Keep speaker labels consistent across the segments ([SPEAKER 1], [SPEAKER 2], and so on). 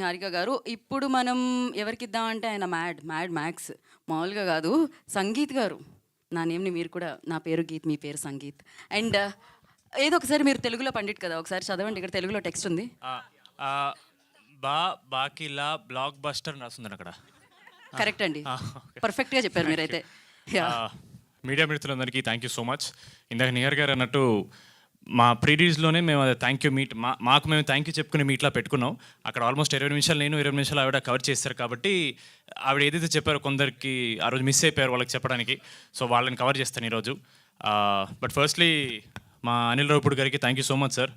[SPEAKER 1] హారిక గారు ఇప్పుడు మనం ఎవరికిద్దామంటే ఆయన మ్యాడ్ మ్యాడ్ మ్యాక్స్ మామూలుగా కాదు. సంగీత్ గారు, నా నేమ్ని మీరు కూడా, నా పేరు గీత్, మీ పేరు సంగీత్. అండ్ ఏదో ఒకసారి మీరు తెలుగులో పండిట్ కదా, ఒకసారి చదవండి. ఇక్కడ తెలుగులో టెక్స్ట్ ఉంది.
[SPEAKER 2] ఆ, బా బాకిలా బ్లాక్ బస్టర్ అని రాస్తుంది అక్కడ.
[SPEAKER 1] కరెక్ట్ అండి, పర్ఫెక్ట్గా చెప్పారు మీరైతే.
[SPEAKER 2] మీడియా మిత్రులందరికీ థ్యాంక్ యూ సో మచ్. ఇందాక నియర్ గారు అన్నట్టు మా ప్రీడీస్లోనే మేము అది థ్యాంక్ యూ మీట్ మాకు మేము థ్యాంక్ యూ చెప్పుకునే మీట్లా పెట్టుకున్నాం. అక్కడ ఆల్మోస్ట్ 20 నిమిషాలు నేను, 20 నిమిషాలు ఆవిడ కవర్ చేశారు. కాబట్టి ఆవిడ ఏదైతే చెప్పారో కొందరికి ఆ రోజు మిస్ అయిపోయారు వాళ్ళకి చెప్పడానికి, సో వాళ్ళని కవర్ చేస్తాను ఈరోజు. బట్ ఫస్ట్లీ మా అనిల్ రావుపూడి గారికి thank you so much sir.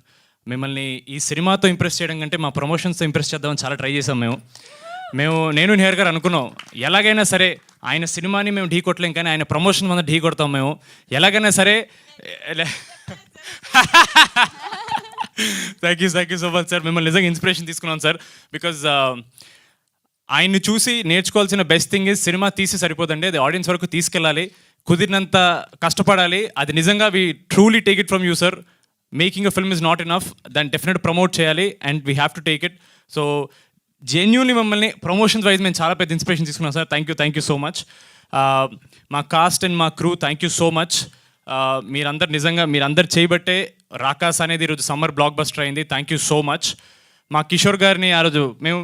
[SPEAKER 2] మిమ్మల్ని ఈ సినిమాతో ఇంప్రెస్ చేయడం కంటే మా ప్రమోషన్స్తో ఇంప్రెస్ చేద్దామని చాలా ట్రై చేసాం నేను నియర్ గారు అనుకున్నాం ఎలాగైనా సరే ఆయన సినిమాని మేము ఢీ కొట్టలేం, కానీ ఆయన ప్రమోషన్ మీద ఢీ కొడతాం మేము ఎలాగైనా సరే. Thank you so much sir. మిమ్మల్ని నిజంగా ఇన్స్పిరేషన్ తీసుకున్నాం సార్. బికాజ్ ఆయన్ని చూసి నేర్చుకోవాల్సిన బెస్ట్ థింగ్ ఇస్ సినిమా తీసి సరిపోదండి, అది ఆడియన్స్ వరకు తీసుకెళ్ళాలి, కుదిరినంత కష్టపడాలి. అది నిజంగా we truly take it from you sir. Making a film is not enough, దాన్ని డెఫినెట్ ప్రమోట్ చేయాలి and we have to take it. So genuinely మమ్మల్ని ప్రమోషన్స్ వైజ్ మేము చాలా పెద్ద ఇన్స్పిరేషన్ తీసుకున్నాం sir. Thank you so much. మా cost and మా crew thank you so much. మీరందరు చేయబట్టే రాకాస్ అనేది ఈరోజు సమ్మర్ బ్లాక్ బస్టర్ అయింది. Thank you so much. మా కిషోర్ గారిని ఆ రోజు మేము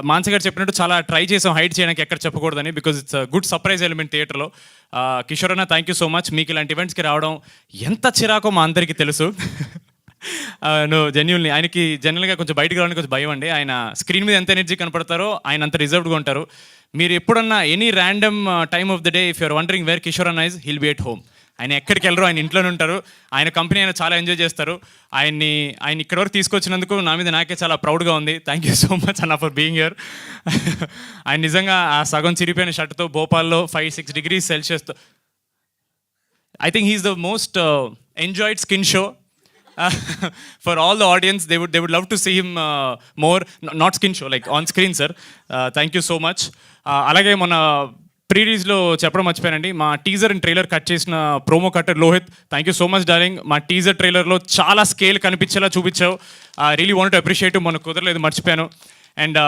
[SPEAKER 2] మాన్స గారు చెప్పినట్టు చాలా ట్రై చేసాం హైడ్ చేయడానికి, ఎక్కడ చెప్పకూడదని, because it's good surprise element థియేటర్లో. కిషోర్ అన్న థ్యాంక్ యూ సో మచ్. మీకు ఇలాంటి ఈవెంట్స్కి రావడం ఎంత చిరాకో మా అందరికీ తెలుసు. జెన్యున్లీ ఆయనకి జనరల్గా కొంచెం బయటకు రావడానికి కొంచెం భయం అండి. ఆయన స్క్రీన్ మీద ఎంత ఎనర్జీ కనపడతారో ఆయన అంత రిజర్వ్డ్గా ఉంటారు. మీరు ఎప్పుడన్నా any random time of the day if you're wondering where Kishore అన్న is, he'll be at home. ఆయన ఎక్కడికి వెళ్ళరు, ఆయన ఇంట్లోనే ఉంటారు. ఆయన కంపెనీ ఆయన చాలా ఎంజాయ్ చేస్తారు. ఆయన ఇక్కడ వరకు తీసుకొచ్చినందుకు నా మీద నాకే చాలా ప్రౌడ్గా ఉంది. థ్యాంక్ యూ సో మచ్ అన్న ఫర్ బీయింగ్ హియర్. ఆయన నిజంగా ఆ సగం చిరిపోయిన షర్ట్తో భోపాల్లో 5-6 degrees Celsiusతో, I think he's the most enjoyed skin show for all the audience. They would love to see him more, not skin show, like on screen sir. Thank you so much. అలాగే మన ప్రీరీస్లో చెప్పడం మర్చిపోయానండి, మా teaser and trailer cut చేసిన promo cutter Lohith, thank you so much darling. మా teaser ట్రైలర్లో చాలా scale కనిపించేలా చూపించావు. Really want to appreciate. మనకు కుదరలేదు, మర్చిపోయాను. అండ్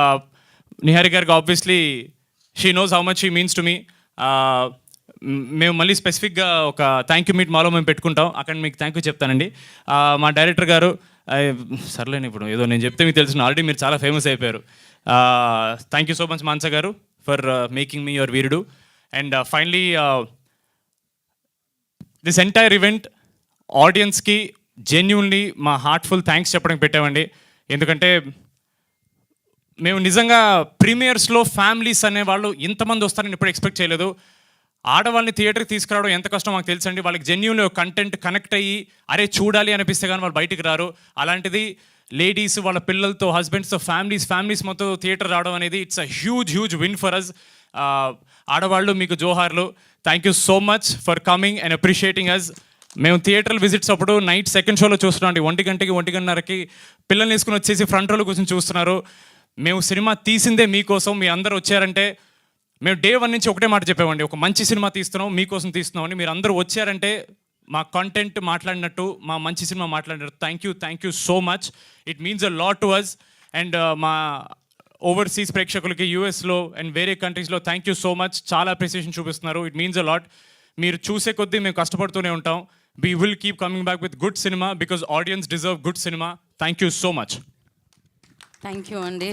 [SPEAKER 2] నిహారి గారికి obviously she knows how much she means to me. మేము మళ్ళీ స్పెసిఫిక్గా ఒక థ్యాంక్ యూ మీట్ మాలో మేము పెట్టుకుంటాం, అక్కడ మీకు థ్యాంక్ యూ చెప్తానండి. మా డైరెక్టర్ గారు, సర్లేని ఇప్పుడు ఏదో నేను చెప్తే మీకు తెలుసు, ఆల్రెడీ మీరు చాలా ఫేమస్ అయిపోయారు. థ్యాంక్ యూ సో మచ్ మాన్స గారు for making me your Veerudu. And finally this entire event ఆడియన్స్కి జెన్యూన్లీ మా హార్ట్ఫుల్ థ్యాంక్స్ చెప్పడానికి పెట్టామండి. ఎందుకంటే మేము నిజంగా ప్రీమియర్స్లో ఫ్యామిలీస్ అనేవాళ్ళు ఇంతమంది వస్తారని ఎప్పుడు ఎక్స్పెక్ట్ చేయలేదు. ఆడవాళ్ళని థియేటర్కి తీసుకురావడం ఎంత కష్టం మాకు తెలుసండి. వాళ్ళకి జెన్యూన్లీ కంటెంట్ కనెక్ట్ అయ్యి అరే చూడాలి అనిపిస్తే కానీ వాళ్ళు బయటికి రారు. అలాంటిది లేడీస్ వాళ్ళ పిల్లలతో, హస్బెండ్స్తో, ఫ్యామిలీస్ మొత్తం థియేటర్ రావడం అనేది it's a huge win for us. ఆడవాళ్ళు మీకు జోహార్లు. Thank you so much for coming and appreciating us. మేము థియేటర్ విజిట్స్ అప్పుడు నైట్ సెకండ్ షోలో చూస్తున్నాం అండి, 1 గంటకి 1:30కి పిల్లల్ని తీసుకుని వచ్చేసి ఫ్రంట్ రోలో కూర్చొని చూస్తున్నారు. మేము సినిమా తీసిందే మీకోసం, మీ అందరూ వచ్చారంటే మేము డే 1 నుంచి ఒకటే మాట చెప్పామండి, ఒక మంచి సినిమా తీస్తున్నాం, మీకోసం తీస్తున్నాం అని. మీరు అందరూ వచ్చారంటే మా కంటెంట్ మాట్లాడినట్టు, మా మంచి సినిమా మాట్లాడినట్టు. Thank you so much. It means a lot to us. And మా ఓవర్సీస్ ప్రేక్షకులకి యూఎస్లో అండ్ వేరే కంట్రీస్లో థ్యాంక్ యూ సో మచ్. చాలా అప్రిసియేషన్ చూపిస్తున్నారు. It means a lot. మీరు చూసే కొద్దీ మేము కష్టపడుతూనే ఉంటాం. We will keep coming back with good cinema because audience deserve good cinema. Thank you so much.
[SPEAKER 1] Thank you అండి.